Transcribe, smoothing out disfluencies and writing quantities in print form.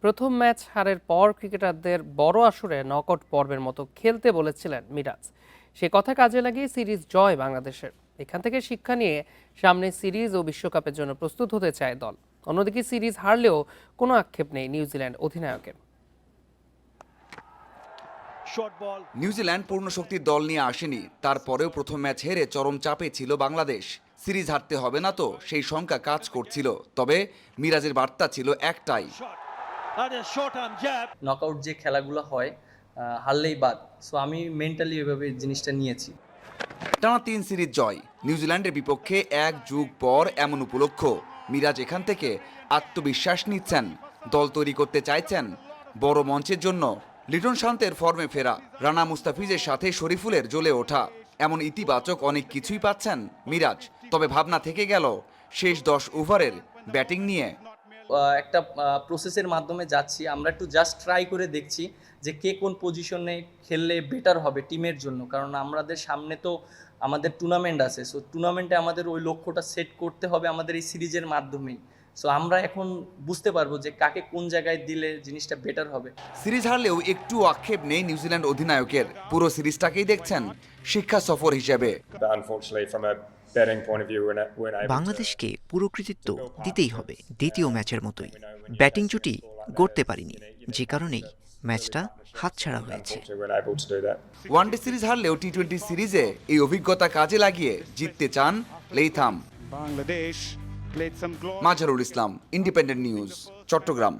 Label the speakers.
Speaker 1: প্রথম ম্যাচ হারের পর ক্রিকেটারদের বড় আসরে নকআউট পর্বের মতো খেলতে বলেছিলেন মিরাজ। সে কথা কাজে লাগিয়ে সিরিজ জয় বাংলাদেশের। এখান থেকে শিক্ষা নিয়ে সামনে সিরিজ ও বিশ্বকাপের জন্য প্রস্তুত হতে চায় দল। অন্যদিকে সিরিজ হারলেও কোনো আক্ষেপ নেই নিউজিল্যান্ড অধিনায়কের।
Speaker 2: নিউজিল্যান্ড পূর্ণ শক্তির দল নিয়ে আসেনি, তারপরেও প্রথম ম্যাচ হেরে চরম চাপে ছিল বাংলাদেশ। সিরিজ হারতে হবে না তো সেই শঙ্কা কাজ করছিল, তবে মিরাজের বার্তা ছিল একটাই,
Speaker 3: নকআউট যে খেলাগুলো হয় হারলেই বাদ। সো আমি মেন্টালি এভাবে জিনিসটা নিয়েছি।
Speaker 2: টানা 3 সিরিজ জয়, নিউজিল্যান্ডের বিপক্ষে এক যুগ পর এমন উপলক্ষ। মিরাজ এখান থেকে আত্মবিশ্বাস নিচ্ছেন, দল তৈরি করতে চাইছেন বড় মঞ্চের জন্য। লিটন শান্তের ফর্মে ফেরা, রানা মুস্তাফিজের সাথে শরীফুলের জ্বলে ওঠা, এমন ইতিবাচক অনেক কিছুই পাচ্ছেন মিরাজ। তবে ভাবনা থেকে গেল শেষ 10 ওভারের ব্যাটিং নিয়ে।
Speaker 3: একটা প্রসেসের মাধ্যমে যাচ্ছি, আমরা একটু জাস্ট ট্রাই করে দেখছি যে কে কোন পজিশনে খেললে বেটার হবে টিমের জন্য। কারণ আমাদের সামনে তো আমাদের টুর্নামেন্ট আছে, সো টুর্নামেন্টে আমাদের ওই লক্ষ্যটা সেট করতে হবে আমাদের এই সিরিজের মাধ্যমেই। সো আমরা এখন বুঝতে পারবো যে কাকে কোন জায়গায় দিলে জিনিসটা বেটার হবে।
Speaker 2: সিরিজ হারলেও একটু আক্ষেপ নেই নিউজিল্যান্ড অধিনায়কের, পুরো সিরিজটাকেই দেখছেন শিক্ষা সফর হিসেবে।
Speaker 4: বাংলাদেশকে পুরো কৃতিত্ব দিতেই হবে দ্বিতীয় ম্যাচের মতোই। ব্যাটিং জুটি গড়তে পারিনি, যে কারণেই ম্যাচটা হাতছাড়া হয়েছে।
Speaker 2: ওয়ানডে সিরিজ হারলেও টি-20 সিরিজে এই অভিজ্ঞতা কাজে লাগিয়ে জিততে চান লেইথাম। Mazharul Islam, independent news, Chittagong.